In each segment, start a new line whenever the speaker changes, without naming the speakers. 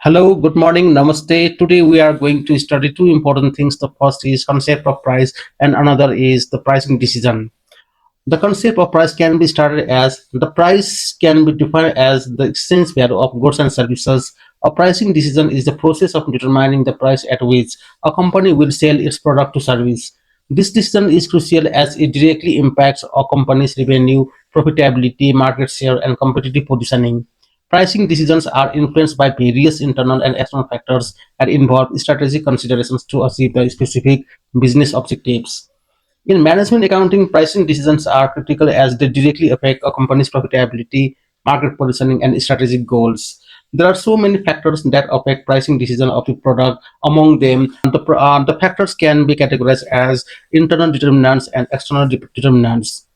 Hello, good morning, namaste. Today we are going to study two important things. The first is concept of price and another is the pricing decision. The concept of price can be started as the price can be defined as the exchange value of goods and services. A pricing decision is the process of determining the price at which a company will sell its product to service. This decision is crucial as it directly impacts a company's revenue, profitability, market share, and competitive positioning. Pricing decisions are influenced by various internal and external factors and involve strategic considerations to achieve the specific business objectives. In management accounting, pricing decisions are critical as they directly affect a company's profitability, market positioning, and strategic goals. There are so many factors that affect pricing decision of a product. Among them, the factors can be categorized as internal determinants and external determinants.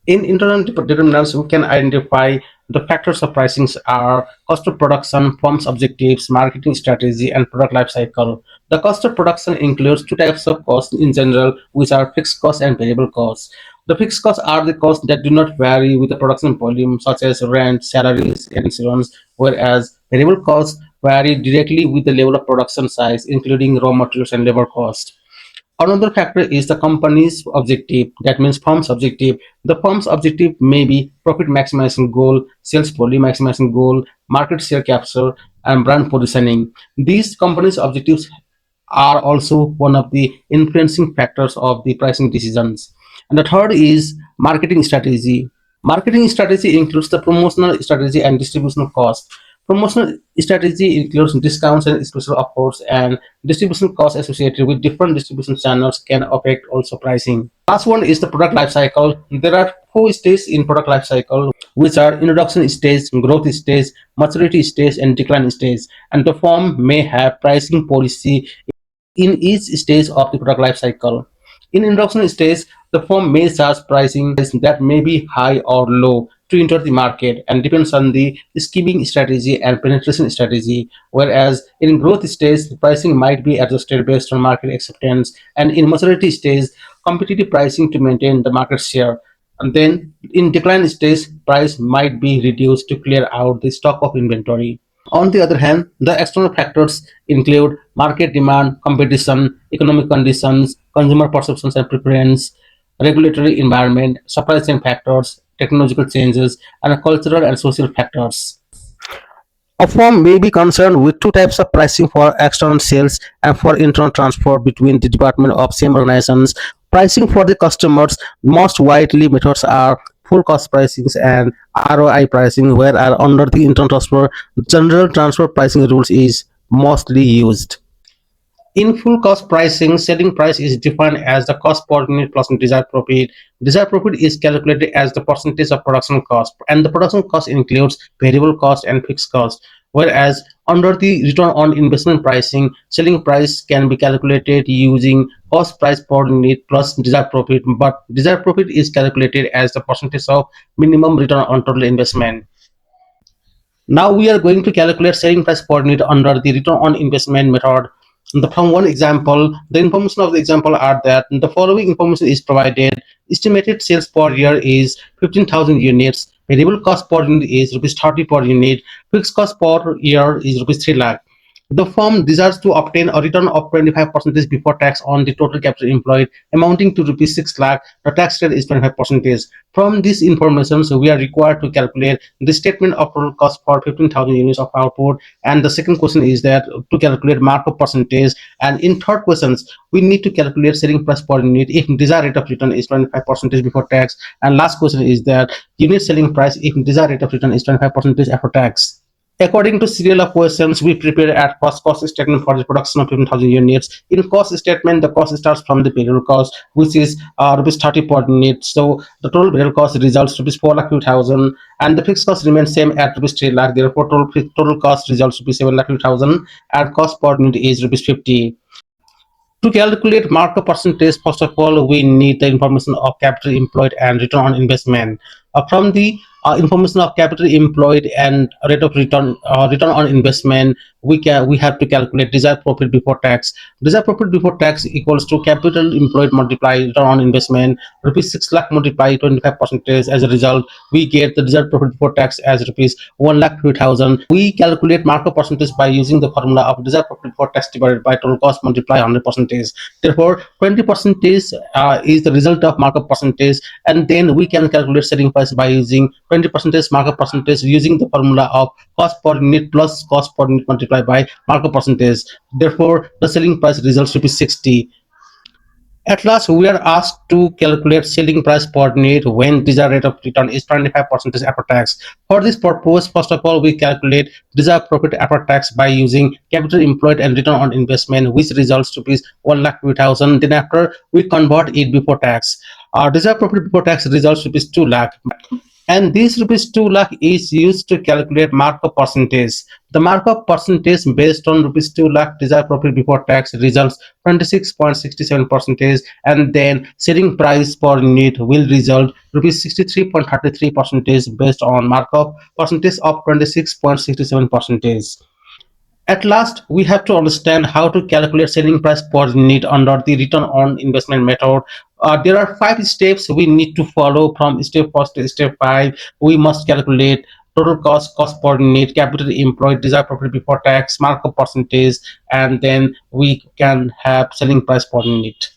In internal determinants, we can identify the factors of pricing are cost of production, firm's objectives, marketing strategy, and product life cycle. The cost of production includes two types of costs in general, which are fixed costs and variable costs. The fixed costs are the costs that do not vary with the production volume, such as rent, salaries, and insurance, whereas variable costs vary directly with the level of production size, including raw materials and labor costs. Another factor is the company's objective, that means firm's objective. The firm's objective may be profit maximizing goal, sales volume maximizing goal, market share capture, and brand positioning. These companies' objectives are also one of the influencing factors of the pricing decisions. And the third is marketing strategy. Marketing strategy includes the promotional strategy and distribution cost. Promotional strategy includes discounts and special offers, and distribution costs associated with different distribution channels can affect also pricing. Last one is the product life cycle. There are four stages in product life cycle, which are introduction stage, growth stage, maturity stage, and decline stage. And the firm may have pricing policy in each stage of the product life cycle. In introduction stage, the firm may charge pricing that may be high or low to enter the market and depends on the skimming strategy and penetration strategy. Whereas in growth stage, the pricing might be adjusted based on market acceptance, and in maturity stage, competitive pricing to maintain the market share. And then in decline stage, price might be reduced to clear out the stock of inventory. On the other hand, the external factors include market demand, competition, economic conditions, consumer perceptions and preference, regulatory environment, supply chain factors, technological changes, and cultural and social factors. A firm may be concerned with two types of pricing for external sales and for internal transfer between the department of same organizations. Pricing for the customers, most widely methods are full cost pricing and ROI pricing, where are under the internal transfer, general transfer pricing rules is mostly used. In full cost pricing, selling price is defined as the cost per unit plus desired profit. Desired profit is calculated as the percentage of production cost, and the production cost includes variable cost and fixed cost. Whereas under the return on investment pricing, selling price can be calculated using cost price per unit plus desired profit, but desired profit is calculated as the percentage of minimum return on total investment. Now we are going to calculate selling price per unit under the return on investment method. From one example, the information of the example are that the following information is provided. Estimated sales per year is 15,000 units. Variable cost per unit is rupees 30 per unit. Fixed cost per year is rupees 3 lakh. The firm desires to obtain a return of 25% before tax on the total capital employed, amounting to rupees 6 lakh. The tax rate is 25%. From this information, so we are required to calculate the statement of total cost for 15,000 units of output. And the second question is that to calculate markup percentage. And in third questions, we need to calculate selling price per unit if desired rate of return is 25% before tax. And last question is that unit selling price if desired rate of return is 25% after tax. According to serial of questions, we prepare at first cost statement for the production of 15,000 units. In cost statement, the cost starts from the variable cost, which is rupees 30 per unit. So the total variable cost results rupees 4 lakh 2,000, and the fixed cost remains same at rupees 3 lakh. Therefore, total cost results rupees 7 lakh 2,000, and cost per unit is rupees 50. To calculate markup percentage, first of all, we need the information of capital employed and return on investment. From the information of capital employed and rate of return on investment, we have to calculate desired profit before tax. Desired profit before tax equals to capital employed multiply return on investment. Rupees 6 lakh multiply 25 percentage. As a result, we get the desired profit before tax as rupees 1 lakh 3,000. We calculate markup percentage by using the formula of desired profit before tax divided by total cost multiply 100 percentage. Therefore, 20 percentage is the result of markup percentage, and then we can calculate selling price by using 20 percentage markup percentage using the formula of cost per unit plus cost per unit multiplied by markup percentage. Therefore, the selling price results to be 60. At last, we are asked to calculate selling price per unit when desired rate of return is 25% after tax. For this purpose, first of all, we calculate desired profit after tax by using capital employed and return on investment, which results to be 1 lakh 2,000. Then after, we convert it before tax. Our desired profit before tax results to be 2 lakh, and this rupees 2 lakh is used to calculate markup percentage. The markup percentage based on rupees 2 lakh desired profit before tax results 26.67 percentage, and then selling price per unit will result rupees 63.33 percentage based on markup percentage of 26.67 percentage. At last, we have to understand how to calculate selling price per unit under the return on investment method. There are 5 steps we need to follow from step first to step 5. We must calculate total cost per unit, capital employed, desired profit before tax, markup percentage, and then we can have selling price per unit.